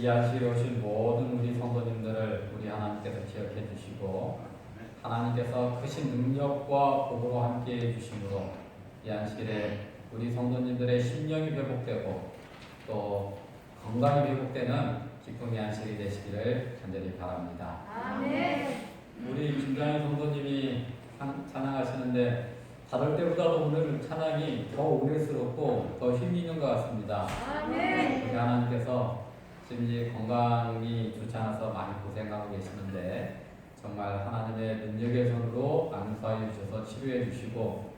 이 안식일에 오신 모든 우리 성도님들을 우리 하나님께서 기억해 주시고 하나님께서 크신 능력과 복으로 함께해 주심으로 이 안식일에 우리 성도님들의 심령이 회복되고 또 건강이 회복되는 기쁨의 안식일이 되시기를 간절히 바랍니다. 아멘. 우리 김장희 성도님이 찬양하시는데 다른 때보다도 오늘 찬양이 더 은혜스럽고 더 힘이 있는 것 같습니다. 아멘. 우리 하나님께서 지금 이제 건강이 좋지 않아서 많이 고생하고 계시는데 정말 하나님의 능력의 손으로 안수하여 주셔서 치료해 주시고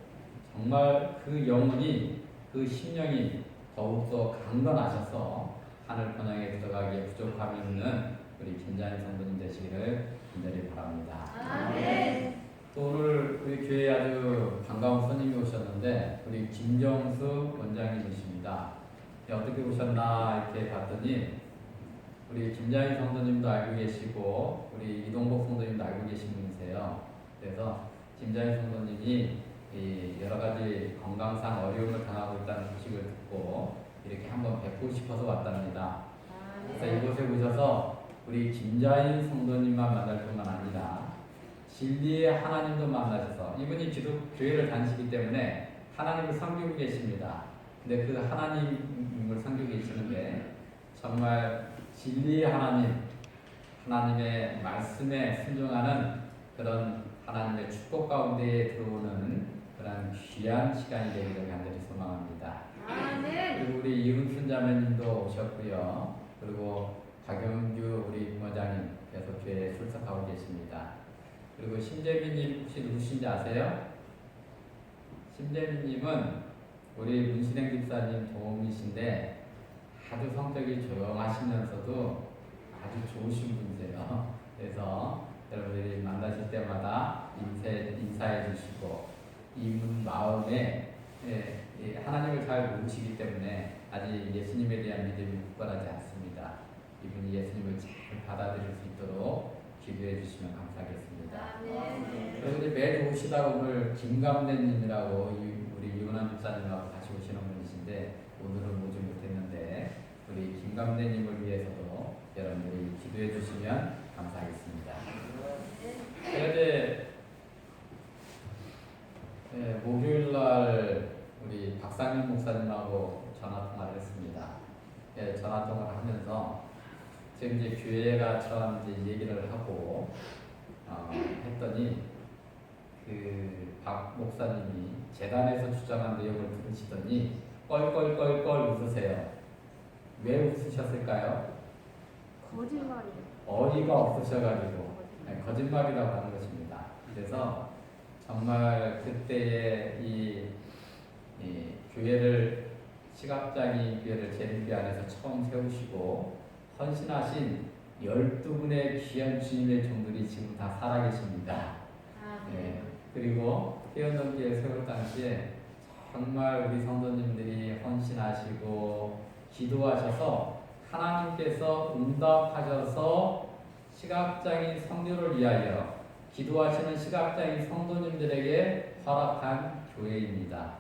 정말 그 영혼이 그 심령이 더욱더 강건하셔서 하늘 번영에 들어가기에 부족함이 없는 우리 김장희 성도님 되시기를 간절히 바랍니다. 아멘. 또 오늘 우리 교회에 아주 반가운 손님이 오셨는데 우리 김정수 원장님이십니다. 어떻게 오셨나 이렇게 봤더니 우리 김장희 성도님도 알고 계시고 우리 이동복 성도님도 알고 계신 분이세요. 그래서 김장희 성도님이 이 여러 가지 건강상 어려움을 당하고 있다는 소식을 듣고 이렇게 한번 뵙고 싶어서 왔답니다. 그래서 이곳에 오셔서 우리 김장희 성도님만 만날 뿐만 아니라 진리의 하나님도 만나셔서 이분이 교회를 다니시기 때문에 하나님을 섬기고 계십니다. 근데 그 하나님을 섬기고 계시는데 정말 진리의 하나님, 하나님의 말씀에 순종하는 그런 하나님의 축복 가운데에 들어오는 그런 귀한 시간이 되기를 간절히 소망합니다. 아멘. 그리고 우리 이훈순 자매님도 오셨고요. 그리고 박영규 우리 부모장님 계속 교회에 출석하고 계십니다. 그리고 심재민님 혹시 누구신지 아세요? 심재민님은 우리 문신행 집사님 도움이신데 아주 성격이 조용하시면서도 아주 좋으신 분이세요. 그래서 여러분들이 만나실 때마다 인사해 주시고 이분 마음에 하나님을 잘 모르시기 때문에 아직 예수님에 대한 믿음이 굳건하지 않습니다. 이분이 예수님을 잘 받아들일 수 있도록 기도해 주시면 감사하겠습니다. 아멘. 여러분이 매주 오시다가 오늘 김감래님이라고 우리 유은환 집사님하고 같이 오시는 분이신데 오늘은 오지 못했는데 우리 김감래님을 위해서도 여러분들이 기도해 주시면 감사하겠습니다. 어제 목요일날 우리 박상현 목사님하고 전화 통화를 했습니다. 전화 통화를 하면서 지금 이제 교회가 처음 이제 얘기를 하고 했더니 그 박 목사님이 재단에서 주장한 내용을 들으시더니 껄껄껄껄 웃으세요. 왜 웃으셨을까요? 거짓말이요. 어이가 없으셔가지고 거짓말이라고 하는 것입니다. 그래서 정말 그때의 이 교회를 시각장애인 교회를 제림교 안에서 처음 세우시고 헌신하신 12분의 귀한 주님의 종들이 지금 다 살아계십니다. 그리고 태어넘기에 세울 당시에 정말 우리 성도님들이 헌신하시고 기도하셔서 하나님께서 응답하셔서 시각장애인 성교를 위하여 기도하시는 시각장애인 성도님들에게 허락한 교회입니다.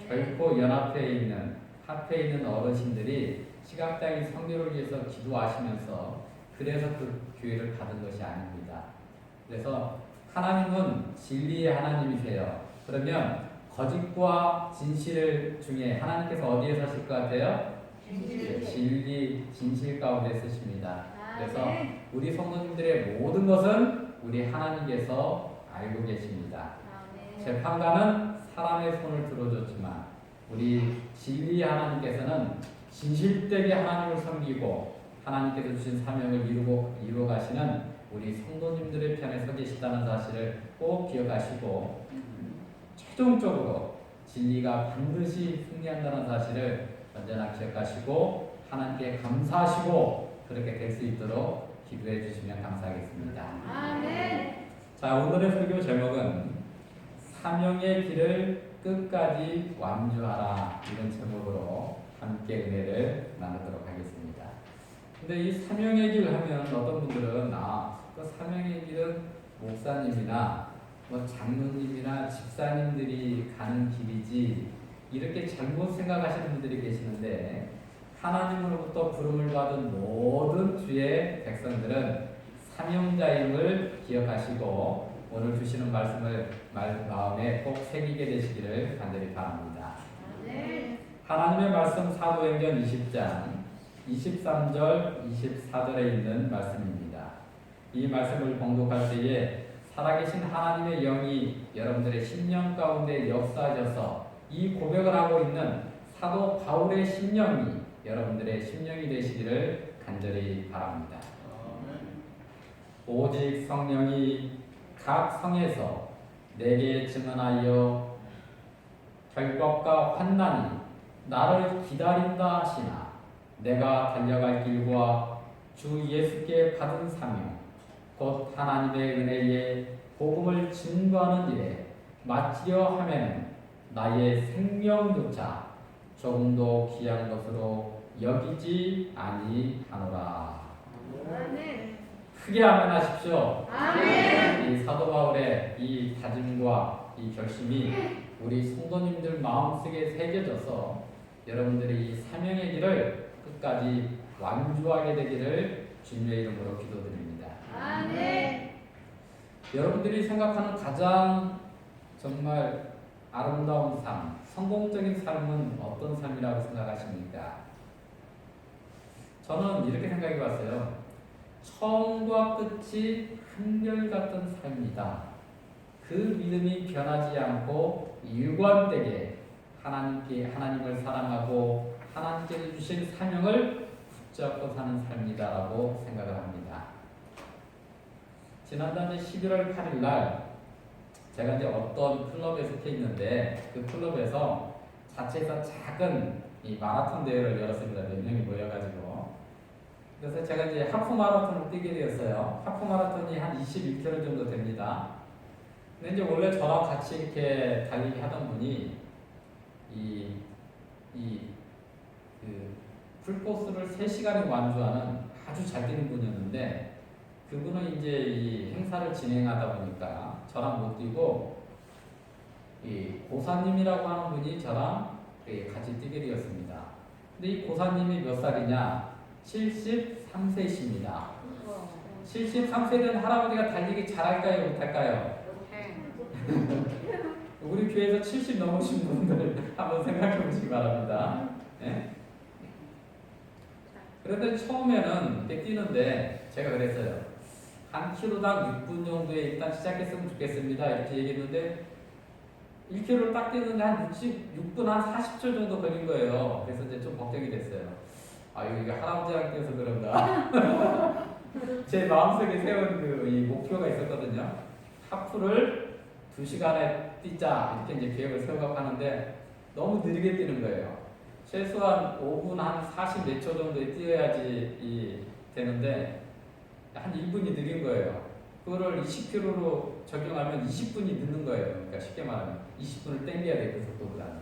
결코 연합회에 있는 합회에 있는 어르신들이 시각장애인 성교를 위해서 기도하시면서 그래서 그 교회를 받은 것이 아닙니다. 그래서 하나님은 진리의 하나님이세요. 그러면 거짓과 진실 중에 하나님께서 어디에 사실 것 같아요? 진리, 진실 가운데 쓰십니다. 그래서 우리 성도님들의 모든 것은 우리 하나님께서 알고 계십니다. 재판관은 사람의 손을 들어줬지만 우리 진리 하나님께서는 진실되게 하나님을 섬기고 하나님께서 주신 사명을 이루어 가시는 우리 성도님들의 편에 서 계시다는 사실을 꼭 기억하시고 최종적으로 진리가 반드시 승리한다는 사실을 언제나 기억하시고 하나님께 감사하시고 그렇게 될 수 있도록 기도해 주시면 감사하겠습니다. 아멘. 자, 오늘의 설교 제목은 사명의 길을 끝까지 완주하라 이런 제목으로 함께 은혜를 나누도록 하겠습니다. 근데 이 사명의 길 하면 어떤 분들은 그 사명의 길은 목사님이나 장로님이나 집사님들이 가는 길이지 이렇게 잘못 생각하시는 분들이 계시는데 하나님으로부터 부름을 받은 모든 주의 백성들은 사명자임을 기억하시고 오늘 주시는 말씀을 마음에 꼭 새기게 되시기를 간절히 바랍니다. 아멘. 하나님의 말씀 사도행전 20장 23절 24절에 있는 말씀입니다. 이 말씀을 봉독할 때에 살아계신 하나님의 영이 여러분들의 심령 가운데 역사하셔서 이 고백을 하고 있는 사도 바울의 심령이 여러분들의 심령이 되시기를 간절히 바랍니다. 오직 성령이 각 성에서 내게 증언하여 결박과 환난이 나를 기다린다 하시나 내가 달려갈 길과 주 예수께 받은 사명 곧 하나님의 은혜에 복음을 증거하는 일에 마치려 하면 나의 생명조차 조금도 귀한 것으로 여기지 아니하노라. 아멘. 크게 아멘하십시오. 아멘. 이 사도 바울의 이 다짐과 이 결심이 우리 성도님들 마음속에 새겨져서 여러분들이 이 사명의 길을 끝까지 완주하게 되기를 주님의 이름으로 기도드립니다. 아멘. 여러분들이 생각하는 가장 정말 아름다운 삶, 성공적인 삶은 어떤 삶이라고 생각하십니까? 저는 이렇게 생각해 봤어요. 처음과 끝이 한결같은 삶이다. 그 믿음이 변하지 않고 일관되게 하나님을 사랑하고 하나님께서 주신 사명을 붙잡고 사는 삶이다라고 생각을 합니다. 지난달 11월 8일 날 제가 이제 어떤 클럽에 속해 있는데 그 클럽에서 자체에서 작은 이 마라톤 대회를 열었습니다. 몇 명이 모여가지고. 그래서 제가 이제 하프 마라톤을 뛰게 되었어요. 하프 마라톤이 한 21km 정도 됩니다. 근데 이제 원래 저랑 같이 이렇게 달리기 하던 분이 그 풀코스를 3시간에 완주하는 아주 잘 뛰는 분이었는데 그분은 이제 이 행사를 진행하다 보니까 저랑 못 뛰고 이 고사님이라고 하는 분이 저랑 같이 뛰게 되었습니다. 근데 이 고사님이 몇 살이냐? 73세이십니다. 73세 된 할아버지가 달리기 잘할까요? 못할까요? 우리 교회에서 70 넘으신 분들 한번 생각해 보시기 바랍니다. 네? 그런데 처음에는 이렇게 뛰는데 제가 그랬어요. 한 킬로당 6분 정도에 일단 시작했으면 좋겠습니다. 이렇게 얘기했는데 1km를 딱 뛰는데 한 6분 한 40초 정도 걸린 거예요. 그래서 이제 좀 걱정이 됐어요. 아, 이거 할아버지랑 뛰어서 그런가. 제 마음속에 세운 이 목표가 있었거든요. 하프를 2시간에 뛰자 이렇게 이제 계획을 세우고 하는데 너무 느리게 뛰는 거예요. 최소한 5분 한 40 몇 초 정도에 뛰어야지 되는데 한 1분이 느린 거예요. 그거를 20km로 적용하면 20분이 늦는 거예요. 그러니까 쉽게 말하면 20분을 땡겨야 돼, 그 속도보다는.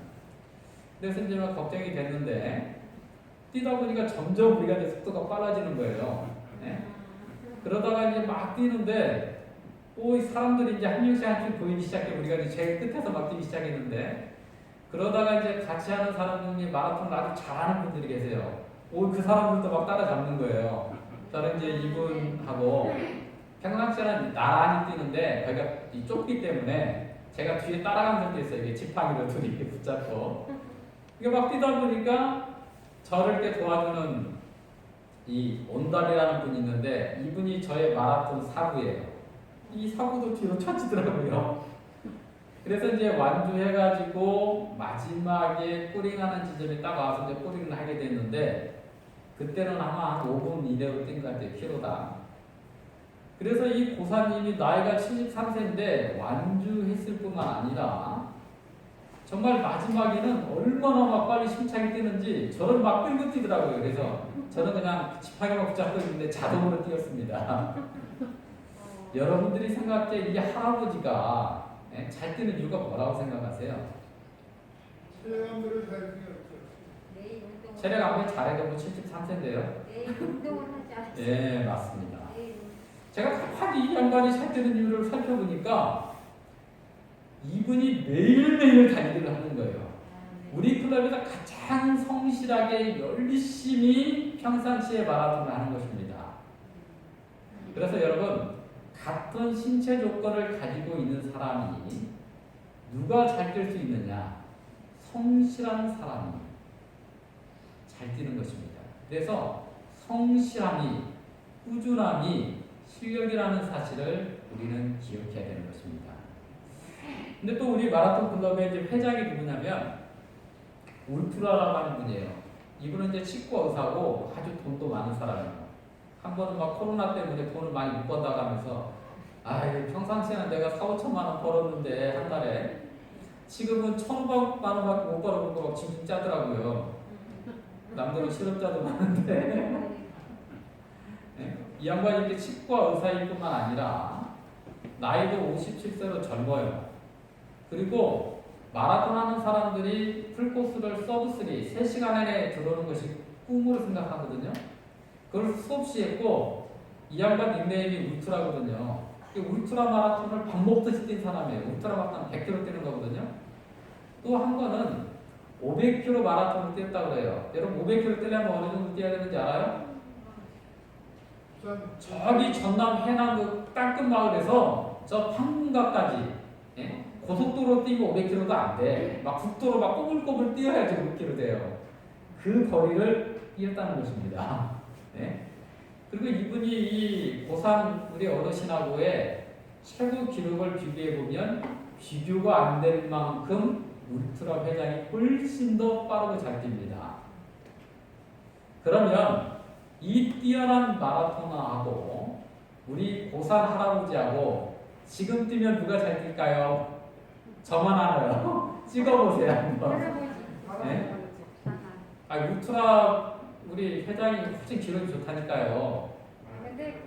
그래서 이제 막 걱정이 됐는데 뛰다 보니까 점점 우리가 이제 속도가 빨라지는 거예요. 네? 그러다가 이제 막 뛰는데 이 사람들이 이제 한 명씩 한 명 보이기 시작해. 우리가 이제 제일 끝에서 막 뛰기 시작했는데 그러다가 이제 같이 하는 사람 중에 마라톤을 아주 잘하는 분들이 계세요. 그 사람들도 막 따라잡는 거예요. 저는 이제 이분하고 평상시에는 나란히 뛰는데 거기가 좁기 때문에 제가 뒤에 따라가면서 뛰었어요. 이게 지팡이로 둘이 이렇게 붙잡고. 이게 막 뛰다 보니까 저를 이렇게 도와주는 이 온달이라는 분이 있는데 이분이 저의 마라톤 사구예요. 이 사구도 뒤로 쳐지더라고요. 그래서 이제 완주해가지고 마지막에 꼬링하는 지점에 딱 와서 이제 꼬링을 하게 됐는데 그때는 아마 한 5분 이내로 뛴 것 같아요. 키로당. 그래서 이 고사님이 나이가 73세인데 완주했을 뿐만 아니라 정말 마지막에는 얼마나 막 빨리 심차게 뛰는지 저를 막 끌고 뛰더라고요. 그래서 저는 그냥 지팡이만 붙잡고 있는데 자동으로 뛰었습니다. 여러분들이 생각할 때 이 할아버지가 잘 뛰는 이유가 뭐라고 생각하세요? 체력을 잘 뛰었죠. 체력 아무리 잘해도 뭐 73세인데요. 운동을 하지 않았어요. 예, 맞습니다. 제가 가만히 이 양반이 살 뛰는 이유를 살펴보니까 이분이 매일매일 달리기를 하는 거예요. 우리 클럽에서 가장 성실하게 열심히 평상시에 마라톤을 하는 것입니다. 그래서 여러분, 같은 신체 조건을 가지고 있는 사람이 누가 잘 뛸 수 있느냐? 성실한 사람이 잘 뛰는 것입니다. 그래서 성실함이, 꾸준함이 실력이라는 사실을 우리는 기억해야 되는 것입니다. 근데 또 우리 마라톤 클럽의 이제 회장이 누구냐면 울트라라고 하는 분이에요. 이분은 이제 치과 의사고 아주 돈도 많은 사람이에요. 한 번은 막 코로나 때문에 돈을 많이 못 번다고 하면서 평상시에는 내가 4,5천만 원 벌었는데 한 달에 지금은 1,500만 원밖에 못 벌어본 거 징징 짜더라고요. 남들은 실업자도 많은데 네? 이 양반이 이렇게 치과 의사일 뿐만 아니라 나이도 57세로 젊어요. 그리고 마라톤 하는 사람들이 풀코스를 서브3 3시간 안에 들어오는 것이 꿈으로 생각하거든요. 그걸 수없이 했고 이 양반 닉네임이 울트라거든요. 울트라 마라톤을 밥 먹듯이 뛴 사람이에요. 울트라 마라톤 100km 뛰는 거거든요. 또 한 번은 500km 마라톤을 뛰었다고 그래요. 여러분 500km 뛰려면 어느 정도 뛰어야 되는지 알아요? 저기 전남 해남 그 땅끝 마을에서 저 판문각까지 예? 고속도로 뛰면 500km도 안 돼. 막 국도로 막 꼬불꼬불 뛰어야지 500km 돼요. 그 거리를 뛰었다는 것입니다. 예? 그리고 이분이 이 고산 우리 어르신하고의 최고 기록을 비교해 보면 비교가 안 될 만큼 울트라 회장이 훨씬 더 빠르고 잘 뜁니다. 그러면 이 뛰어난 마라토너하고 우리 고산 할아버지하고 지금 뛰면 누가 잘 뛸까요? 저만 알아요. 찍어보세요 한번. 네? 울트라 우리 회장이 훨씬 기록이 좋다니까요. 근데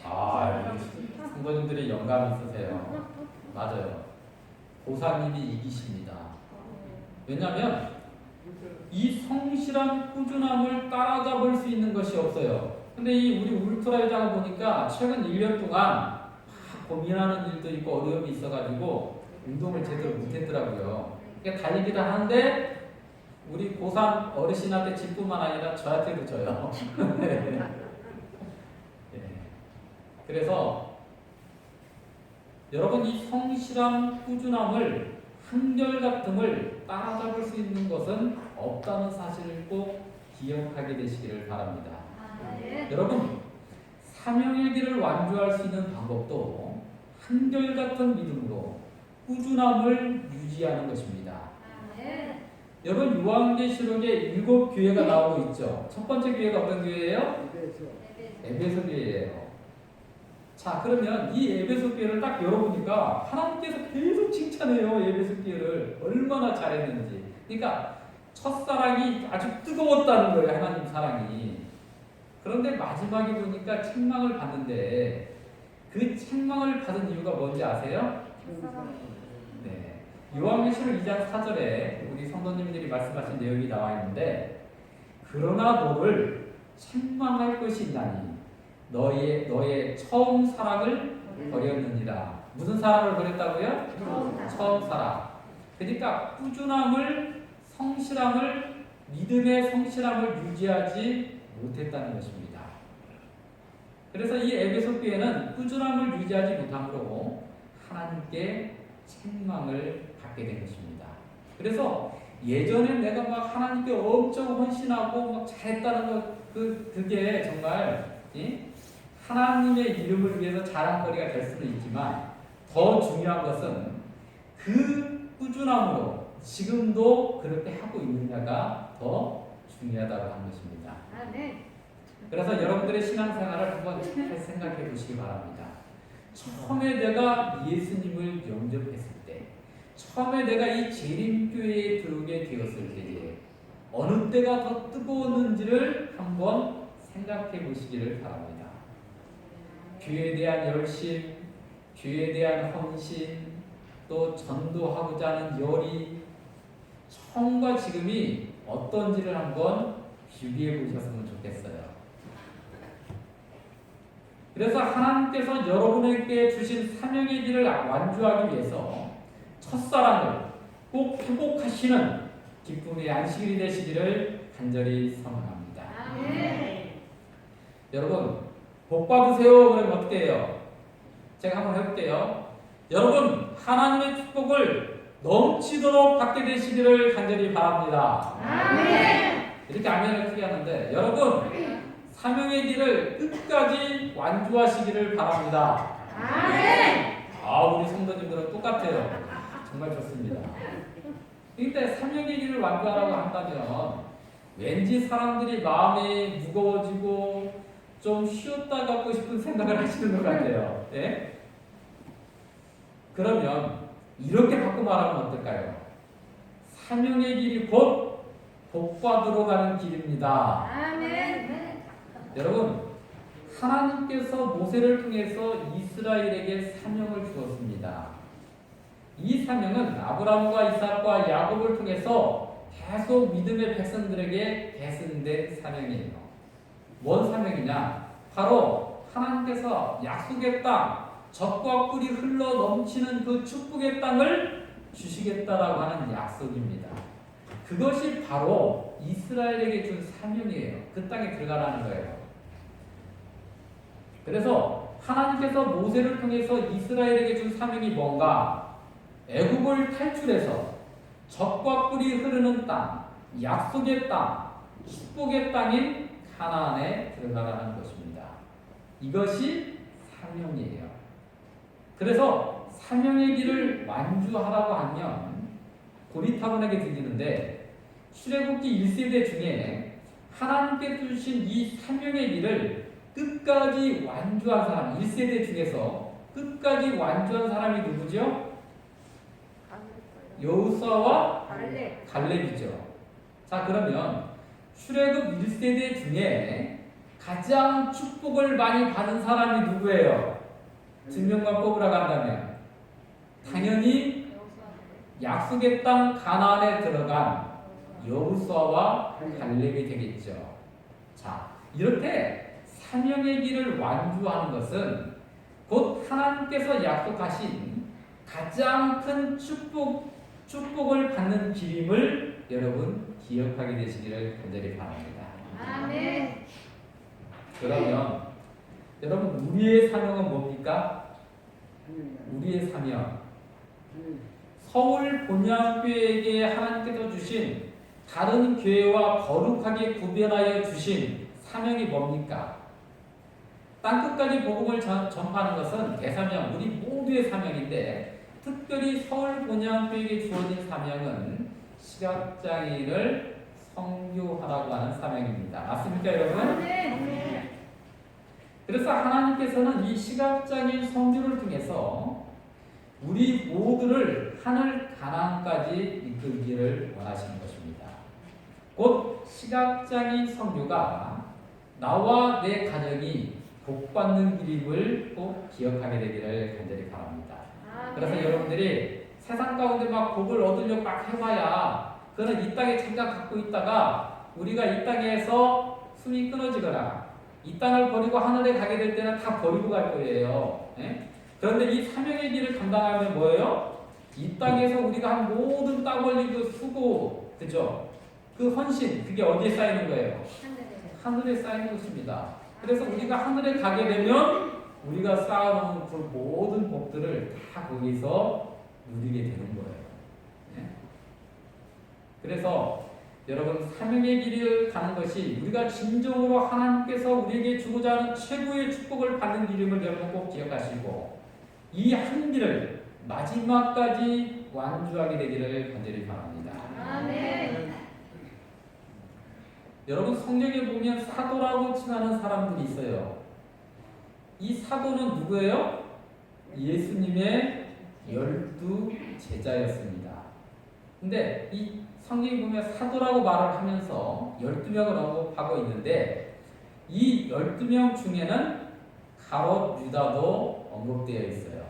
할아버지가 성도님들이 영감이 있으세요. 맞아요. 고사님이 이기십니다. 왜냐하면 이 성실한 꾸준함을 따라잡을 수 있는 것이 없어요. 근데 이 우리 울트라 회장을 보니까 최근 1년 동안 막 고민하는 일도 있고 어려움이 있어가지고 운동을 제대로 못했더라고요. 그러니까 달리기를 하는데 우리 고3 어르신한테 질뿐만 아니라 저한테도 져요. 네. 그래서 여러분 이 성실함, 꾸준함을 한결같음을 따라잡을 수 있는 것은 없다는 사실을 꼭 기억하게 되시기를 바랍니다. 여러분 사명의 길을 완주할 수 있는 방법도 한결같은 믿음으로 꾸준함을 유지하는 것입니다. 여러분 요한계시록에 7교회가 나오고 있죠. 첫 번째 교회가 어떤 교회예요? 에베소 교회예요. 자, 그러면 이 에베소 교회를 딱 열어보니까 하나님께서 계속 칭찬해요. 에베소 교회를 얼마나 잘했는지. 그러니까 첫사랑이 아주 뜨거웠다는 거예요. 하나님 사랑이. 그런데 마지막에 보니까 책망을 받는데 그 책망을 받은 이유가 뭔지 아세요? 네. 요한계시록 2장 4절에 우리 성도님들이 말씀하신 내용이 나와 있는데 그러나 너를 책망할 것이 있나니 너의 처음 사랑을 버렸느니라. 무슨 사랑을 버렸다고요? 처음 사랑. 그러니까 꾸준함을, 성실함을, 믿음의 성실함을 유지하지 못했다는 것입니다. 그래서 이 에베소 교회는 꾸준함을 유지하지 못함으로 하나님께 책망을 받게 된 것입니다. 그래서 예전에 내가 막 하나님께 엄청 헌신하고 막 잘했다는 것 그게 정말 하나님의 이름을 위해서 자랑거리가 될 수는 있지만 더 중요한 것은 그 꾸준함으로 지금도 그렇게 하고 있느냐가 더 중요하다고 하는 것입니다. 그래서 여러분들의 신앙생활을 한번 잘 생각해 보시기 바랍니다. 처음에 내가 예수님을 영접했을 때, 처음에 내가 이 재림교회에 들어오게 되었을 때에 어느 때가 더 뜨거웠는지를 한번 생각해 보시기를 바랍니다. 교회에 대한 열심, 교회에 대한 헌신, 또 전도하고자 하는 열이 처음과 지금이 어떤지를 한번 비교해 보셨으면 좋겠어요. 그래서 하나님께서 여러분에게 주신 사명의 길을 완주하기 위해서 첫사랑을, 꼭 회복하시는 기쁨의 안식일이 되시기를 간절히 소망합니다. 아멘. 여러분 복 받으세요. 그러면 어떻게 해요? 제가 한번 해볼게요. 여러분 하나님의 축복을 넘치도록 받게 되시기를 간절히 바랍니다. 아멘. 이렇게 아멘을 크게 하는데 여러분 사명의 길을 끝까지 완주하시기를 바랍니다. 아멘. 아 우리 성도님들은 똑같아요. 정말 좋습니다. 그런데 사명의 길을 완주하라고 한다면 왠지 사람들이 마음이 무거워지고 좀 쉬었다 갖고 싶은 생각을 하시는 것 같아요. 예? 그러면 이렇게 바꿔 말하면 어떨까요? 사명의 길이 곧 복받으러 가는 길입니다. 아멘. 여러분 하나님께서 모세를 통해서 이스라엘에게 사명을 주었습니다. 이 사명은 아브라함과 이삭과 야곱을 통해서 계속 믿음의 백성들에게 계승된 사명이에요. 뭔 사명이냐? 바로 하나님께서 약속의 땅, 젖과 꿀이 흘러 넘치는 그 축복의 땅을 주시겠다라고 하는 약속입니다. 그것이 바로 이스라엘에게 준 사명이에요. 그 땅에 들어가라는 거예요. 그래서 하나님께서 모세를 통해서 이스라엘에게 준 사명이 뭔가? 애굽을 탈출해서 젖과 꿀이 흐르는 땅, 약속의 땅, 축복의 땅인 가나안에 들어가라는 것입니다. 이것이 사명이에요. 그래서 사명의 길을 완주하라고 하면 고리타분하게 들리는데 출애굽기 1세대 중에 하나님께 주신 이 사명의 길을 끝까지 완주한 사람, 1세대 중에서 끝까지 완주한 사람이 누구죠? 여호수아와 갈렙이죠. 자 그러면 출애굽 1세대 중에 가장 축복을 많이 받은 사람이 누구예요? 증명만 뽑으라고 한다면 당연히 약속의 땅 가나안에 들어간 여호수아와 갈렙이 되겠죠. 자 이렇게 사명의 길을 완주하는 것은 곧 하나님께서 약속하신 가장 큰 축복을 받는 길임을 여러분 기억하게 되시기를 간절히 바랍니다. 아멘. 그러면 여러분 우리의 사명은 뭡니까? 우리의 사명 서울 본향교회에게 하나님께서 주신 다른 교회와 거룩하게 구별하여 주신 사명이 뭡니까? 땅끝까지 복음을 전파하는 것은 대사명, 우리 모두의 사명인데 특별히 서울 본향교회에게 주어진 사명은 시각장애인을 선교하라고 하는 사명입니다. 맞습니까 여러분? 아멘. 그래서 하나님께서는 이 시각장애인 선교를 통해서 우리 모두를 하늘 가나안까지 이끌기를 원하시는 것입니다. 곧 시각장애인 선교가 나와 내 가정이 복받는 길임을 꼭 기억하게 되기를 간절히 바랍니다. 그래서 여러분들이 세상 가운데 막 복을 얻으려고 막 해봐야 그는 이 땅에 잠깐 갖고 있다가 우리가 이 땅에서 숨이 끊어지거나 이 땅을 버리고 하늘에 가게 될 때는 다 버리고 갈 거예요. 예? 그런데 이 사명의 길을 감당하면 뭐예요? 이 땅에서 우리가 한 모든 땀 흘리고 수고, 그죠? 그 헌신, 그게 어디에 쌓이는 거예요? 하늘에 쌓이는 것입니다. 그래서 우리가 하늘에 가게 되면 우리가 쌓아놓은 그 모든 복들을 다 거기서 누리게 되는 거예요. 네? 그래서 여러분 사명의 길을 가는 것이 우리가 진정으로 하나님께서 우리에게 주고자 하는 최고의 축복을 받는 길임을 여러분 꼭 기억하시고 이 한 길을 마지막까지 완주하게 되기를 간절히 바랍니다. 아멘. 여러분 성경에 보면 사도라고 칭하는 사람들이 있어요. 이 사도는 누구예요? 예수님의 12 제자였습니다. 근데 이 성경에 보면 사도라고 말을 하면서 12명을 언급하고 있는데 이 12명 중에는 가롯 유다도 언급되어 있어요.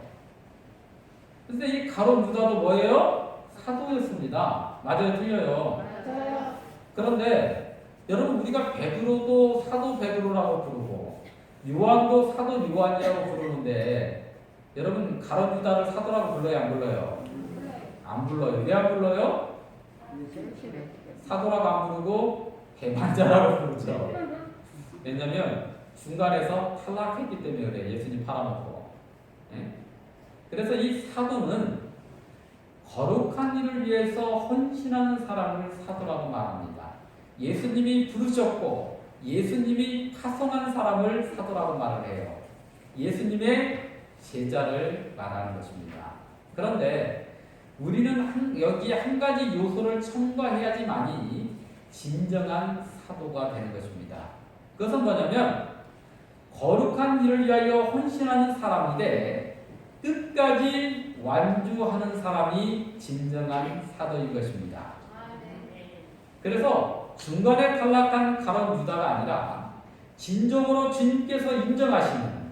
근데 이 가롯 유다도 뭐예요? 사도였습니다. 맞아요? 틀려요? 맞아요. 그런데 여러분 우리가 베드로도 사도 베드로라고 부르고 요한도 사도 요한이라고 부르는데 여러분 가롯 유다를 사도라고 불러요? 안 불러요? 안 불러요. 왜 안 불러요? 사도라고 안 부르고 배반자라고 부르죠. 왜냐면 중간에서 탈락했기 때문에 그래. 예수님 팔아먹고. 예? 그래서 이 사도는 거룩한 일을 위해서 헌신하는 사람을 사도라고 말합니다. 예수님이 부르셨고 예수님이 파송한 사람을 사도라고 말을 해요. 예수님의 제자를 말하는 것입니다. 그런데 우리는 여기에 한 가지 요소를 첨가해야지만이 진정한 사도가 되는 것입니다. 그것은 뭐냐면 거룩한 일을 위하여 헌신하는 사람인데 끝까지 완주하는 사람이 진정한 사도인 것입니다. 그래서 중간에 탈락한 가룟 유다가 아니라 진정으로 주님께서 인정하시는,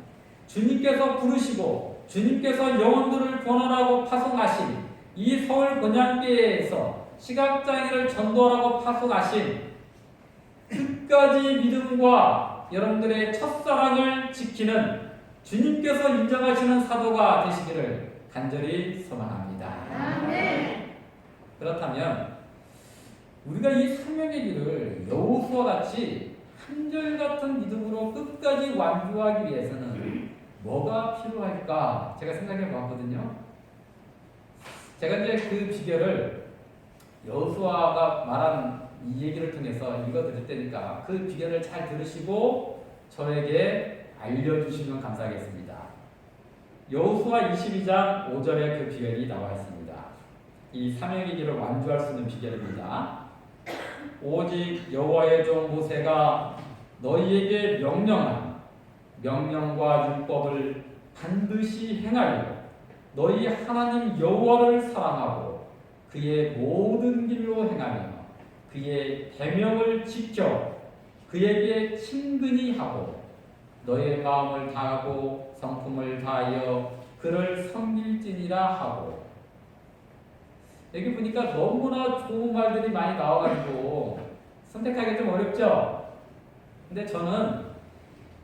주님께서 부르시고 주님께서 영혼들을 권원하고 파송하신 이 서울 본향교회에서 시각장애를 전도하라고 파송하신 끝까지 믿음과 여러분들의 첫사랑을 지키는 주님께서 인정하시는 사도가 되시기를 간절히 소망합니다. 아멘. 그렇다면 우리가 이 사명의 길을 여호수아와 같이 한결같은 믿음으로 끝까지 완주하기 위해서는 뭐가 필요할까? 제가 생각해 봤거든요. 제가 이제 그 비결을 여호수아가 말한 이 얘기를 통해서 읽어드릴 테니까 그 비결을 잘 들으시고 저에게 알려주시면 감사하겠습니다. 여호수아 22장 5절에 그 비결이 나와 있습니다. 이 사명의 길을 완주할 수 있는 비결입니다. 오직 여호와의 종 모세가 너희에게 명령한 명령과 율법을 반드시 행하여 너희 하나님 여호와를 사랑하고 그의 모든 길로 행하며 그의 계명을 지켜 그에게 친근히 하고 너의 마음을 다하고 성품을 다하여 그를 섬길지니라 하고. 여기 보니까 너무나 좋은 말들이 많이 나와가지고 선택하기 좀 어렵죠? 근데 저는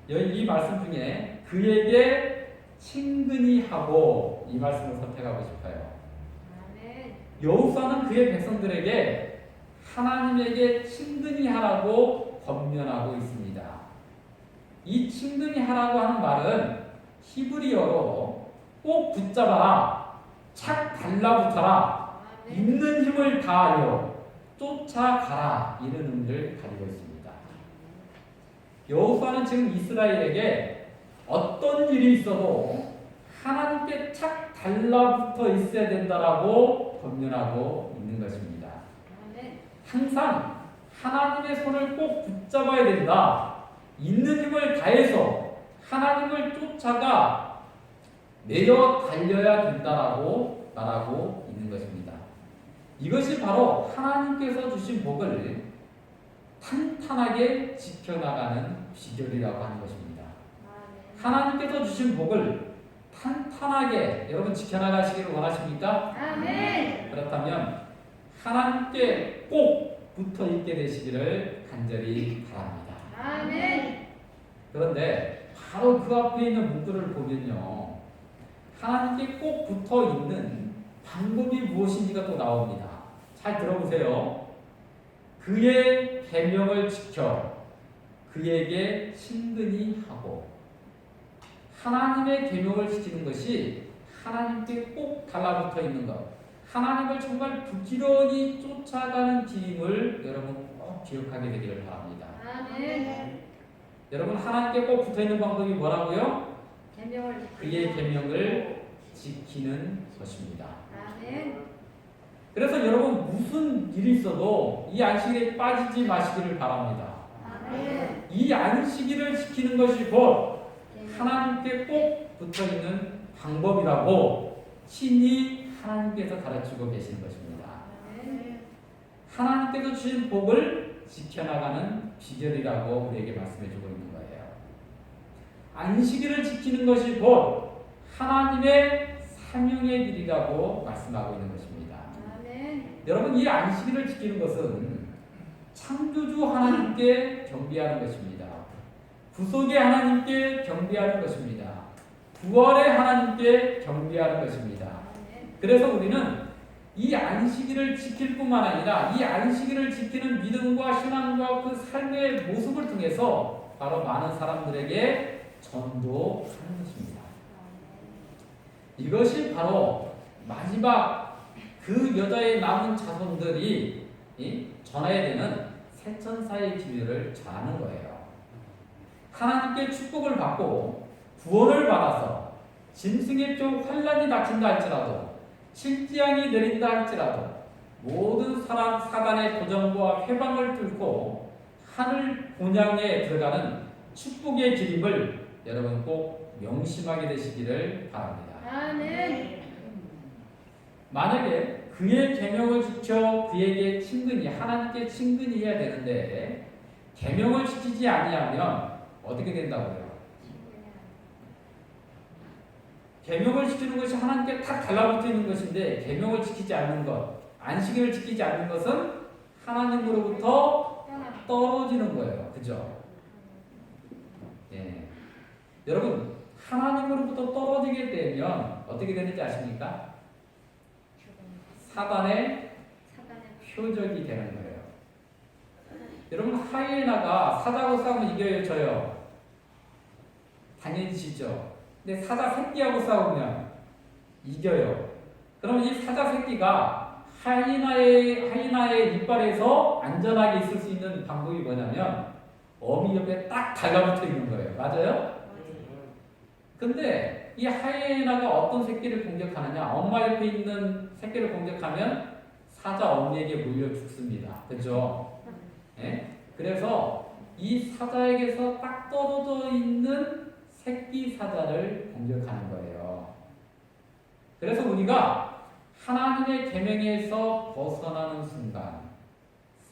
이 말씀 중에 그에게 친근히 하고 이 말씀을 선택하고 싶어요. 여호수아는 그의 백성들에게 하나님에게 친근히 하라고 권면하고 있습니다. 이 친근히 하라고 하는 말은 히브리어로 꼭 붙잡아라, 착 달라붙어라, 있는 힘을 다하여 쫓아가라 이런 의미를 가지고 있습니다. 여호수아는 지금 이스라엘에게 어떤 일이 있어도 하나님께 착 달라붙어 있어야 된다라고 권면하고 있는 것입니다. 항상 하나님의 손을 꼭 붙잡아야 된다. 있는 힘을 다해서 하나님을 쫓아가 내려 달려야 된다라고 말하고 있는 것입니다. 이것이 바로 하나님께서 주신 복을 탄탄하게 지켜나가는 비결이라고 하는 것입니다. 하나님께서 주신 복을 탄탄하게 여러분 지켜나가시기를 원하십니까? 아멘. 그렇다면 하나님께 꼭 붙어 있게 되시기를 간절히 바랍니다. 아멘. 그런데 바로 그 앞에 있는 문구를 보면요, 하나님께 꼭 붙어 있는 방법이 무엇인지가 또 나옵니다. 잘 들어보세요. 그의 계명을 지켜 그에게 친근히 하고. 하나님의 계명을 지키는 것이 하나님께 꼭 달라붙어 있는 것, 하나님을 정말 부지런히 쫓아가는 길임을 여러분 꼭 기억하게 되기를 바랍니다. 아멘. 여러분 하나님께 꼭 붙어 있는 방법이 뭐라고요? 계명을 그의 계명을 지키는 것입니다. 아멘. 그래서 여러분 무슨 일이 있어도 이 안식일에 빠지지 마시기를 바랍니다. 아멘. 이 안식일을 지키는 것이 곧 하나님께 꼭 붙어 있는 방법이라고 친히 하나님께서 가르치고 계신 것입니다. 아멘. 하나님께서 주신 복을 지켜나가는 비결이라고 우리에게 말씀해주고 있는 거예요. 안식일을 지키는 것이 곧 하나님의 사명의 길이라고 말씀하고 있는 것입니다. 아멘. 여러분 이 안식일을 지키는 것은 창조주 하나님께 경배하는 것입니다. 구속의 하나님께 경배하는 것입니다. 부활의 하나님께 경배하는 것입니다. 그래서 우리는 이 안식일을 지킬 뿐만 아니라 이 안식일을 지키는 믿음과 신앙과 그 삶의 모습을 통해서 바로 많은 사람들에게 전도하는 것입니다. 이것이 바로 마지막 그 여자의 남은 자손들이 전해야 되는 새천사의 기회를 전하는 거예요. 하나님께 축복을 받고 구원을 받아서 짐승의 표 환란이 닥친다 할지라도 실지양이 내린다 할지라도 모든 사단의 도전과 회방을 뚫고 하늘 본향에 들어가는 축복의 길임을 여러분 꼭 명심하게 되시기를 바랍니다. 아멘. 만약에 그의 계명을 지켜 그에게 친근히 하나님께 친근히 해야 되는데 계명을 지키지 아니하면 어떻게 된다고요? 계명을 지키는 것이 하나님께 탁 달라붙어 있는 것인데 계명을 지키지 않는 것, 안식일을 지키지 않는 것은 하나님으로부터 떨어지는 거예요. 그죠? 예. 여러분, 하나님으로부터 떨어지게 되면 어떻게 되는지 아십니까? 사단의 표적이 되는 거예요. 여러분, 하이에나가 사자하고 싸우면 이겨요, 져요? 당연히 지죠. 근데 사자 새끼하고 싸우면 이겨요. 그럼 이 사자 새끼가 하이에나의 이빨에서 안전하게 있을 수 있는 방법이 뭐냐면 어미 옆에 딱 달라붙어 있는 거예요. 맞아요? 근데 이 하이에나가 어떤 새끼를 공격하느냐? 엄마 옆에 있는 새끼를 공격하면 사자 어미에게 물려 죽습니다. 그렇죠? 예? 그래서 이 사자에게서 딱 떨어져 있는 새끼 사자를 공격하는 거예요. 그래서 우리가 하나님의 계명에서 벗어나는 순간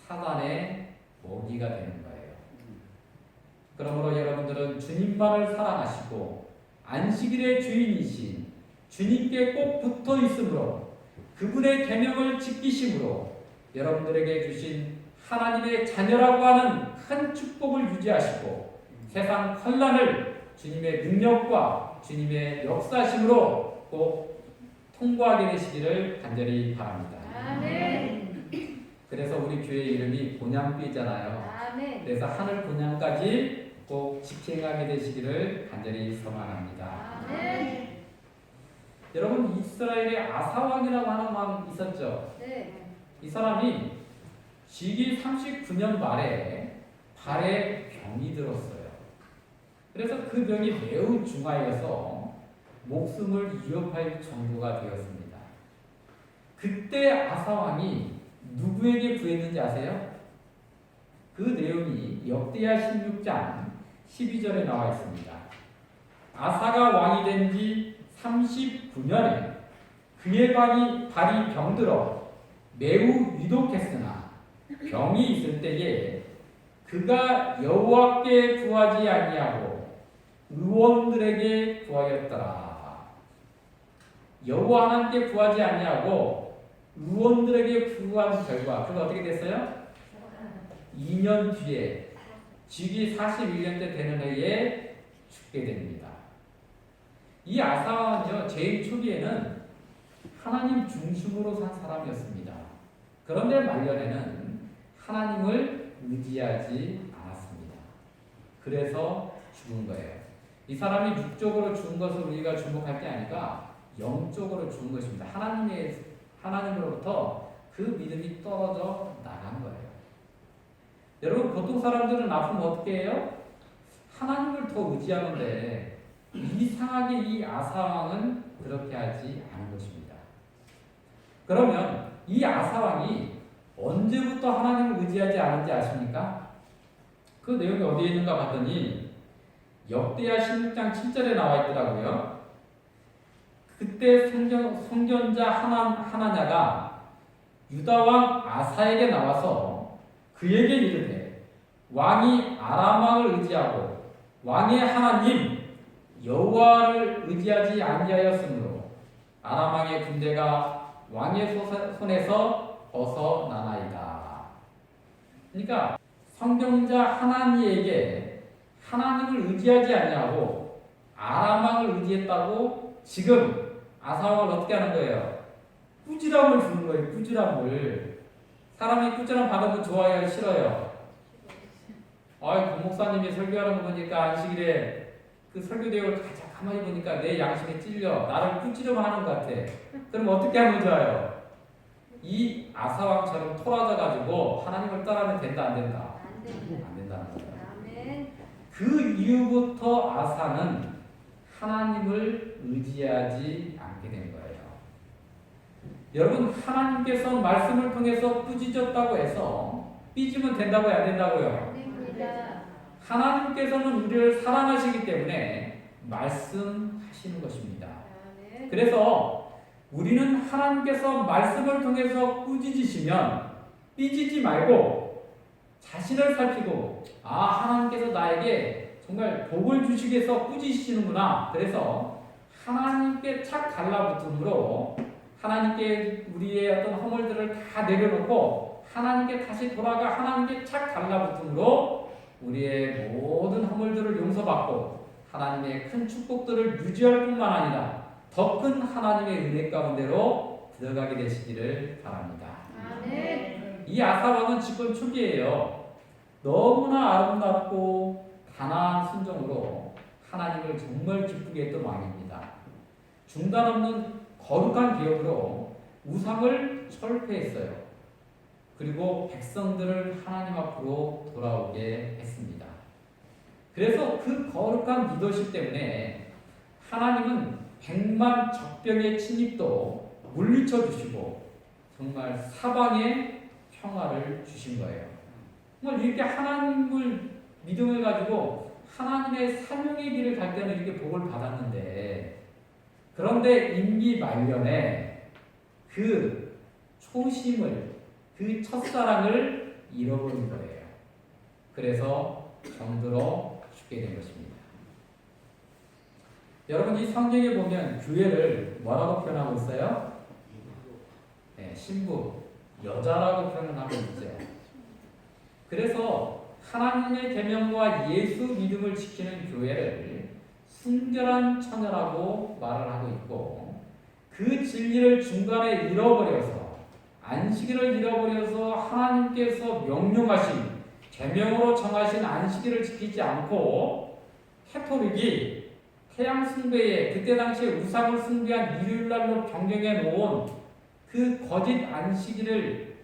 사단의 먹이가 되는 거예요. 그러므로 여러분들은 주님만을 사랑하시고 안식일의 주인이신 주님께 꼭 붙어 있으므로 그분의 계명을 지키심으로 여러분들에게 주신 하나님의 자녀라고 하는 큰 축복을 유지하시고 세상 환난을 주님의 능력과 주님의 역사심으로 꼭 통과하게 되시기를 간절히 바랍니다. 아멘. 그래서 우리 교회 이름이 본향교회잖아요. 아멘. 그래서 하늘 본향까지 꼭 직행하게 되시기를 간절히 소망합니다. 아멘. 여러분, 이스라엘의 아사왕이라고 하는 왕 있었죠? 네. 이 사람이 시기 39년 말에 발에 병이 들었어요. 그래서 그 병이 매우 중하여서 목숨을 위협할 정도가 되었습니다. 그때 아사왕이 누구에게 구했는지 아세요? 그 내용이 역대하 16장 12절에 나와 있습니다. 아사가 왕이 된 지 39년에 그의 발이 병들어 매우 위독했으나 병이 있을 때에 그가 여호와께 구하지 아니하고 의원들에게 구하였더라. 여호와 하나님께 구하지 아니하고 의원들에게 구한 결과 그가 어떻게 됐어요? 2년 뒤에 즉위 41년째 되는 해에 죽게 됩니다. 이 아사는요, 제일 초기에는 하나님 중심으로 산 사람이었습니다. 그런데 말년에는 하나님을 의지하지 않았습니다. 그래서 죽은 거예요. 이 사람이 육적으로 죽은 것을 우리가 주목할 게 아니라 영적으로 죽은 것입니다. 하나님으로부터 그 믿음이 떨어져 나간 거예요. 여러분, 보통 사람들은 아프면 어떻게 해요? 하나님을 더 의지하는데 이상하게 이 아사왕은 그렇게 하지 않은 것입니다. 그러면 이 아사왕이 언제부터 하나님을 의지하지 않은지 아십니까? 그 내용이 어디에 있는가 봤더니 역대하 16장 7절에 나와 있더라고요. 그때 선견자 하나냐가 유다왕 아사에게 나와서 그에게 이르되 왕이 아람왕을 의지하고 왕의 하나님 여호와를 의지하지 아니하였으므로 아람왕의 군대가 왕의 손에서 벗어나나이다. 그러니까 성경자 하나니에게 하나님을 의지하지 아니하고 아람왕을 의지했다고 지금 아사왕을 어떻게 하는 거예요? 꾸지람을 주는 거예요. 꾸지람을. 사람이 꾸지람 받으면 좋아요, 싫어요? 권 목사님이 설교하는 거 보니까 안식일에 그 설교 내용을 가만히 보니까 내 양심에 찔려. 나를 꾸지람하는 것 같아. 그럼 어떻게 하면 좋아요? 이 아사왕처럼 토라져 가지고 하나님을 떠나면 된다, 안 된다? 안 됩니다. 안 된다는 거예요. 아멘. 그 이후부터 아사는 하나님을 의지하지 않게 된 거예요. 여러분, 하나님께서 말씀을 통해서 꾸짖었다고 해서 삐지면 된다고요, 안 된다고요? 안 됩니다. 하나님께서는 우리를 사랑하시기 때문에 말씀하시는 것입니다. 아멘. 그래서 우리는 하나님께서 말씀을 통해서 꾸짖으시면 삐지지 말고 자신을 살피고, 하나님께서 나에게 정말 복을 주시기 위해서 꾸짖으시는구나. 그래서 하나님께 착 달라붙음으로 하나님께 우리의 어떤 허물들을 다 내려놓고 하나님께 다시 돌아가 하나님께 착 달라붙음으로 우리의 모든 허물들을 용서받고 하나님의 큰 축복들을 유지할 뿐만 아니라 더 큰 하나님의 은혜 가운데로 들어가게 되시기를 바랍니다. 아멘. 이 아사왕은 집권 초기에요. 너무나 아름답고 단아한 순종으로 하나님을 정말 기쁘게 했던 왕입니다. 중단 없는 거룩한 기억으로 우상을 철폐했어요. 그리고 백성들을 하나님 앞으로 돌아오게 했습니다. 그래서 그 거룩한 리더십 때문에 하나님은 100만 적병의 침입도 물리쳐 주시고 정말 사방에 평화를 주신 거예요. 정말 이렇게 하나님을 믿음을 가지고 하나님의 사명의 길을 갈 때는 이렇게 복을 받았는데, 그런데 임기 말년에 그 초심을, 그 첫사랑을 잃어버린 거예요. 그래서 병들어 죽게 된 것입니다. 여러분, 이 성경에 보면 교회를 뭐라고 표현하고 있어요? 네, 신부, 여자라고 표현하고 있죠. 그래서 하나님의 계명과 예수 믿음을 지키는 교회를 순결한 처녀라고 말을 하고 있고, 그 진리를 중간에 잃어버려서 안식일을 잃어버려서 하나님께서 명령하신 계명으로 정하신 안식일을 지키지 않고 캐토릭이 태양 숭배에 그때 당시에 우상을 숭배한 일요일날로 변경해 놓은 그 거짓 안식일을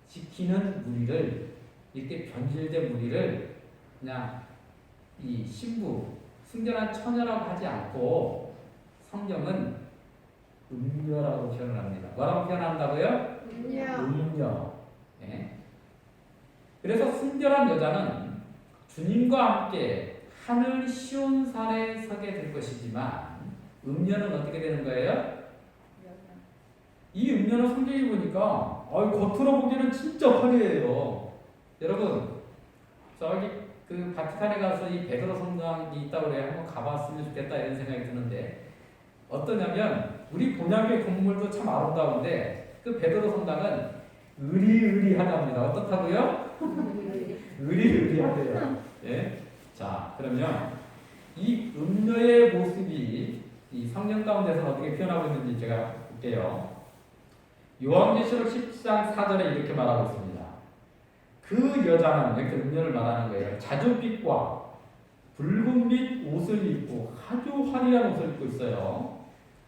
지키는 무리를, 이렇게 변질된 무리를 그냥 이 신부, 순결한 처녀라고 하지 않고 성경은 음녀라고 표현을 합니다. 뭐라고 표현한다고요? 음녀. 네. 그래서 순결한 여자는 주님과 함께 하늘 시온산에 서게 될 것이지만, 음녀는 어떻게 되는 거예요? 이 음녀는 성경에 보니까 겉으로 보기에는 진짜 화려해요. 여러분, 저기 그 바티칸에 가서 이 베드로 성당이 있다고 그래요. 한번 가봤으면 좋겠다 이런 생각이 드는데, 어떠냐면 우리 본향교회 건물도 참 아름다운데 그 베드로 성당은 으리으리하답니다. 어떻다고요? 으리으리하대요. 예? 자, 그러면 이 음녀의 모습이 이 성경 가운데서 어떻게 표현하고 있는지 제가 볼게요. 요한계시록 10장 4절에 이렇게 말하고 있습니다. 그 여자는, 이렇게 음녀를 말하는 거예요, 자줏빛과 붉은빛 옷을 입고 아주 화려한 옷을 입고 있어요.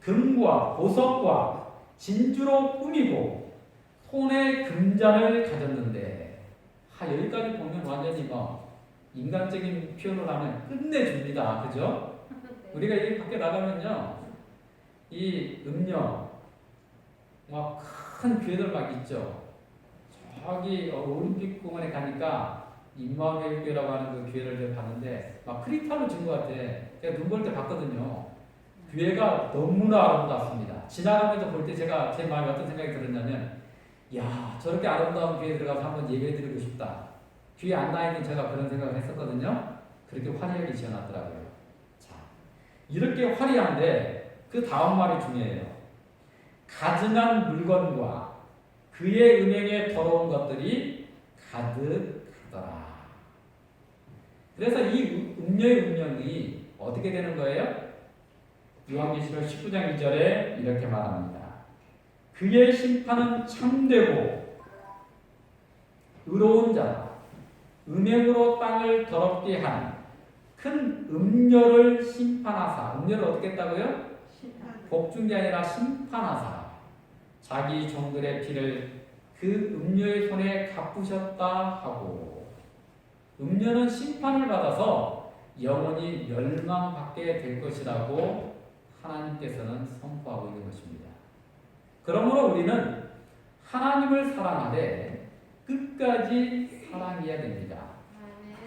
금과 보석과 진주로 꾸미고 손에 금잔을 가졌는데, 여기까지 보면 완전히 인간적인 표현을 하면 끝내줍니다. 그죠? 우리가 이 밖에 나가면요, 이 음녀 큰 교회들 막 있죠. 저기 올림픽 공원에 가니까 임마누엘 교회라고 하는 그 교회를 봤는데 막 크리스탈로 진 것 같아. 제가 눈 볼 때 봤거든요. 교회가 너무나 아름답습니다. 지나가면서 볼 때 제가 제 마음에 어떤 생각이 들었냐면, 야, 저렇게 아름다운 교회에 들어가서 한번 예배드리고 싶다. 교회 안 나있는 제가 그런 생각을 했었거든요. 그렇게 화려하게 지어놨더라고요. 자, 이렇게 화려한데 그 다음 말이 중요해요. 가증한 물건과 그의 은행에 더러운 것들이 가득하더라. 그래서 이 음녀의 운명이 어떻게 되는 거예요? 요한계시록 19장 2절에 이렇게 말합니다. 그의 심판은 참되고 의로운 자라. 음행으로 땅을 더럽게 한 큰 음녀를 심판하사. 음녀를 어떻게 했다고요? 복준 게 아니라 심판하사 자기 종들의 피를 그 음녀의 손에 갚으셨다 하고. 음녀는 심판을 받아서 영원히 멸망받게 될 것이라고 하나님께서는 선포하고 있는 것입니다. 그러므로 우리는 하나님을 사랑하되 끝까지 사랑해야 됩니다.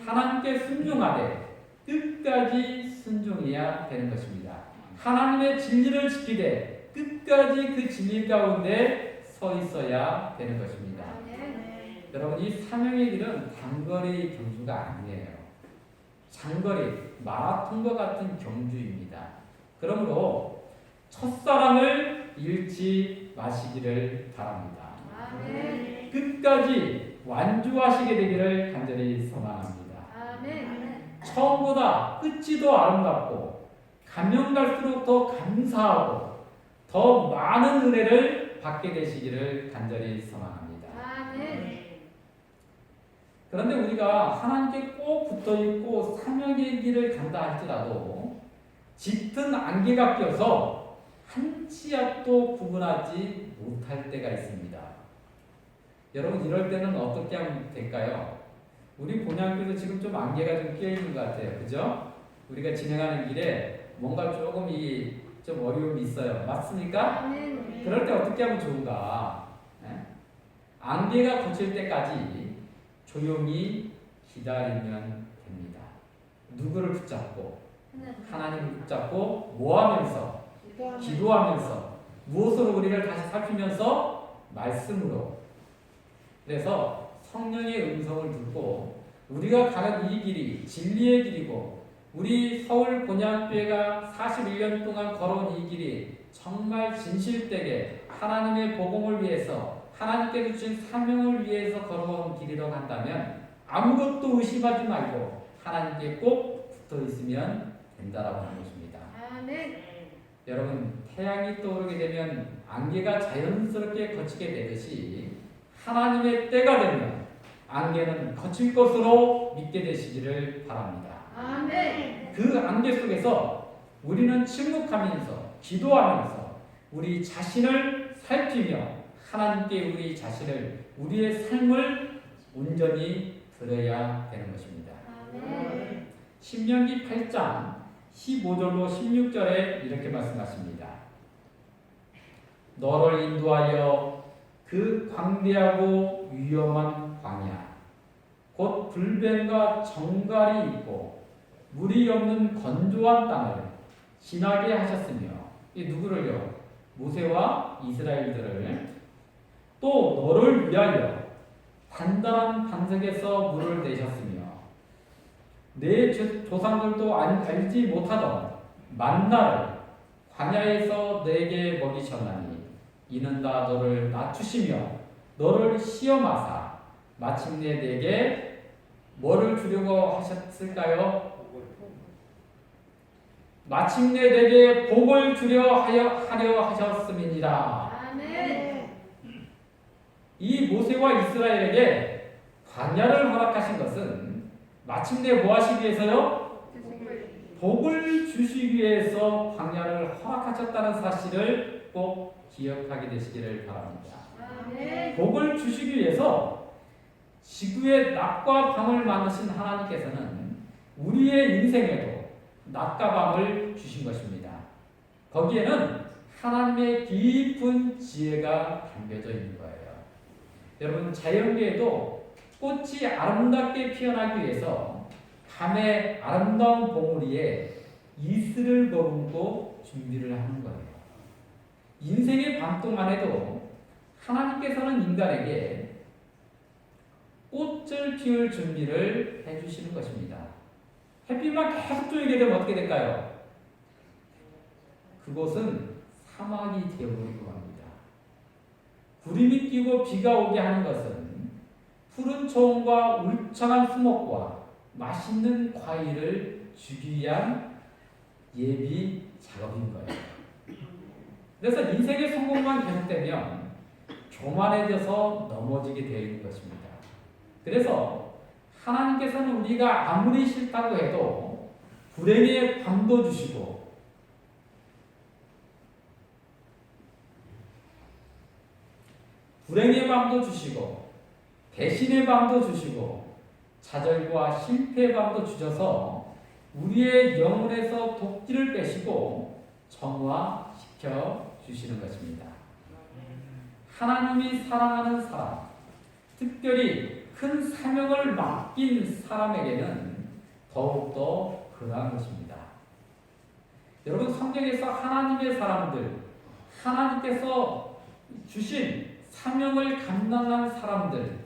하나님께 순종하되 끝까지 순종해야 되는 것입니다. 하나님의 진리를 지키되 끝까지 그 진리 가운데 서 있어야 되는 것입니다. 여러분, 이 사명의 길은 단거리 경주가 아니에요. 장거리 마라톤과 같은 경주입니다. 그러므로 첫사랑을 잃지 마시기를 바랍니다. 끝까지 완주하시게 되기를 간절히 소망합니다. 처음보다 끝이 더 아름답고 가면 갈수록 더 감사하고 더 많은 은혜를 받게 되시기를 간절히 소망합니다. 그런데 우리가 하나님께 꼭 붙어있고 사명의 길을 간다 할지라도 짙은 안개가 껴서 한 치 앞도 구분하지 못할 때가 있습니다. 여러분, 이럴 때는 어떻게 하면 될까요? 우리 본향교도 지금 좀 안개가 좀 껴있는 것 같아요. 그죠? 우리가 진행하는 길에 뭔가 조금 좀 어려움이 있어요. 맞습니까? 그럴 때 어떻게 하면 좋은가? 안개가 걷힐 때까지 조용히 기다리면 됩니다. 누구를 붙잡고? 하나님을 붙잡고 뭐 하면서? 기도하면서. 무엇으로 우리를 다시 살피면서? 말씀으로. 그래서 성령의 음성을 듣고 우리가 가는 이 길이 진리의 길이고 우리 서울 본향교회가 41년 동안 걸어온 이 길이 정말 진실되게 하나님의 복음을 위해서 하나님께 주신 사명을 위해서 걸어온 길이라고 한다면 아무것도 의심하지 말고 하나님께 꼭 붙어 있으면 된다라고 하는 것입니다. 여러분, 태양이 떠오르게 되면 안개가 자연스럽게 걷히게 되듯이 하나님의 때가 되면 안개는 거칠 것으로 믿게 되시기를 바랍니다. 그 안개 속에서 우리는 침묵하면서 기도하면서 우리 자신을 살피며 하나님께 우리 자신을 우리의 삶을 온전히 드려야 되는 것입니다. 신명기 8장 15절로 16절에 이렇게 말씀하십니다. 너를 인도하여 그 광대하고 위험한 광야 곧 불뱀과 정갈이 있고 물이 없는 건조한 땅을 지나게 하셨으며, 이 누구를요? 모세와 이스라엘들을. 또 너를 위하여 단단한 반석에서 물을 내셨으며 내 조상들도 알지 못하던 만나를 광야에서 내게 먹이셨나니 이는 다 너를 낮추시며 너를 시험하사 마침내 내게 뭐를 주려고 하셨을까요? 마침내 내게 복을 주려 하려 하셨음이니라. 이 모세와 이스라엘에게 광야를 허락하신 것은 마침내 뭐 하시기 위해서요? 복을 주시기 위해서 광야를 허락하셨다는 사실을 꼭 기억하게 되시기를 바랍니다. 복을 주시기 위해서 지구의 낮과 밤을 만드신 하나님께서는 우리의 인생에도 낮과 밤을 주신 것입니다. 거기에는 하나님의 깊은 지혜가 담겨져 있는 거예요. 여러분, 자연계에도 꽃이 아름답게 피어나기 위해서 밤에 아름다운 봉우리 위에 이슬을 머금고 준비를 하는 거예요. 인생의 밤 동안 해도 하나님께서는 인간에게 꽃을 피울 준비를 해주시는 것입니다. 햇빛만 계속 쪼이게 되면 어떻게 될까요? 그곳은 사막이 되어버리고 합니다. 구름이 끼고 비가 오게 하는 것은 푸른 초원과 울창한 수목과 맛있는 과일을 주기 위한 예비 작업인 거예요. 그래서 인생의 성공만 계속되면 교만해져서 넘어지게 되어 있는 것입니다. 그래서 하나님께서는 우리가 아무리 싫다고 해도 불행의 밤도 주시고 불행의 밤도 주시고 배신의 밤도 주시고 좌절과 실패의 밤도 주셔서 우리의 영혼에서 독기를 빼시고 정화시켜 주시는 것입니다. 하나님이 사랑하는 사람, 특별히 큰 사명을 맡긴 사람에게는 더욱더 그러한 것입니다. 여러분, 성경에서 하나님의 사람들, 하나님께서 주신 사명을 감당한 사람들,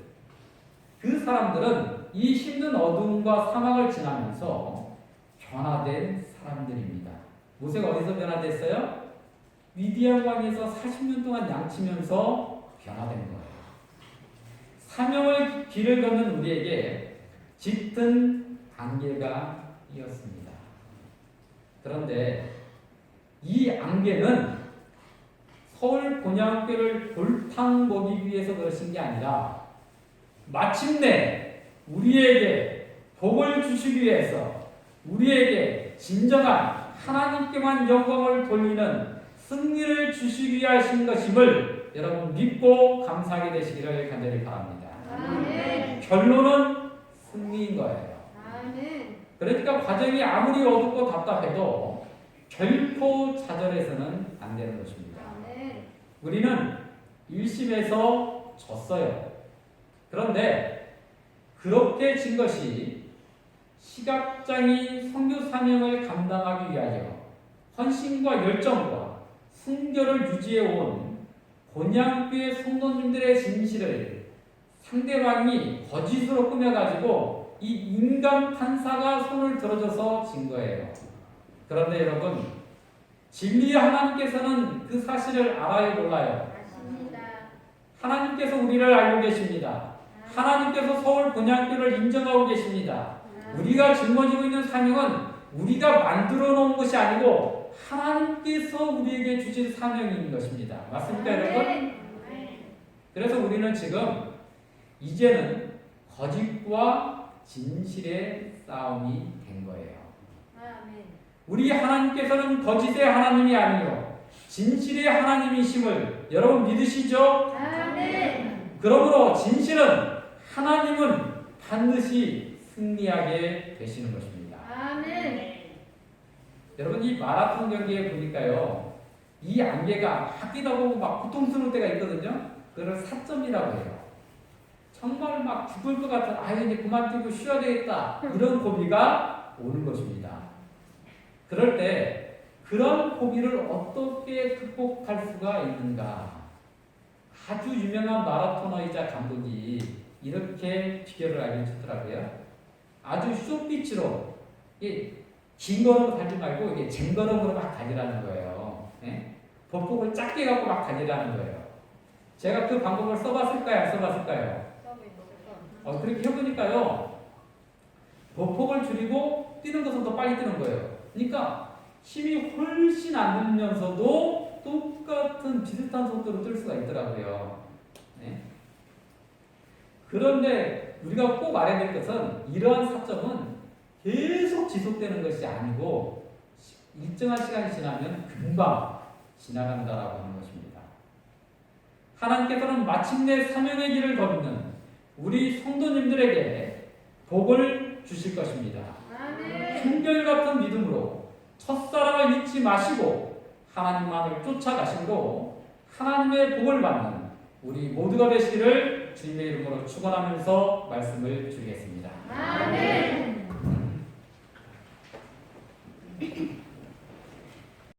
그 사람들은 이 힘든 어둠과 사막을 지나면서 변화된 사람들입니다. 모세가 어디서 변화됐어요? 미디안 광에서 40년 동안 양치면서 변화된 거예요. 사명의 길을 걷는 우리에게 짙은 안개가 이었습니다. 그런데 이 안개는 서울 본향교를 골탕 먹이기 위해서 그러신 게 아니라 마침내 우리에게 복을 주시기 위해서 우리에게 진정한 하나님께만 영광을 돌리는 승리를 주시기 위해 하신 것임을 여러분 믿고 감사하게 되시기를 간절히 바랍니다. 아멘. 결론은 승리인 거예요. 아멘. 그러니까 과정이 아무리 어둡고 답답해도 결코 좌절해서는 안 되는 것입니다. 아멘. 우리는 1심에서 졌어요. 그런데 그렇게 진 것이 시각장이 선교 사명을 감당하기 위하여 헌신과 열정과 순결을 유지해온 본향교회 성도님들의 진실을 상대방이 거짓으로 꾸며가지고 이 인간 판사가 손을 들어줘서 진 거예요. 그런데 여러분, 진리의 하나님께서는 그 사실을 알아요, 몰라요? 아십니다. 하나님께서 우리를 알고 계십니다. 하나님께서 서울 본향교를 인정하고 계십니다. 우리가 짊어지고 있는 사명은 우리가 만들어 놓은 것이 아니고 하나님께서 우리에게 주신 사명인 것입니다. 맞습니까, 여러분? 그래서 우리는 지금 이제는 거짓과 진실의 싸움이 된 거예요. 아멘. 우리 하나님께서는 거짓의 하나님이 아니요 진실의 하나님이심을 여러분 믿으시죠? 아멘. 그러므로 진실은 하나님은 반드시 승리하게 되시는 것입니다. 아멘. 여러분, 이 마라톤 경기에 보니까요, 이 안개가 막 뛰다 보면 막 고통스러울 때가 있거든요. 그걸 사점이라고 해요. 정말 막 죽을 것 같은, 이제 그만 뛰고 쉬어야 되겠다, 이런 고비가 오는 것입니다. 그럴 때 그런 고비를 어떻게 극복할 수가 있는가? 아주 유명한 마라토너이자 감독이 이렇게 비결을 알려주더라고요. 아주 쇼피치로 긴 걸음으로 달지 말고 이게 쟁걸음으로 막 달리라는 거예요. 네? 보폭을 작게 갖고 막 달리라는 거예요. 제가 그 방법을 써봤을까요? 안 써봤을까요? 그렇게 해보니까요, 보폭을 줄이고 뛰는 것은 더 빨리 뛰는 거예요. 그러니까 힘이 훨씬 안 들면서도 똑같은 비슷한 속도로 뛸 수가 있더라고요. 네? 그런데 우리가 꼭 알아야 될 것은 이러한 사점은 계속 지속되는 것이 아니고 일정한 시간이 지나면 금방 지나간다라고 하는 것입니다. 하나님께서는 마침내 사명의 길을 걷는 우리 성도님들에게 복을 주실 것입니다. 아멘. 한결같은 믿음으로 첫사랑을 잊지 마시고 하나님만을 쫓아가시고 하나님의 복을 받는 우리 모두가 되시기를 주님의 이름으로 축원하면서 말씀을 드리겠습니다. 아멘.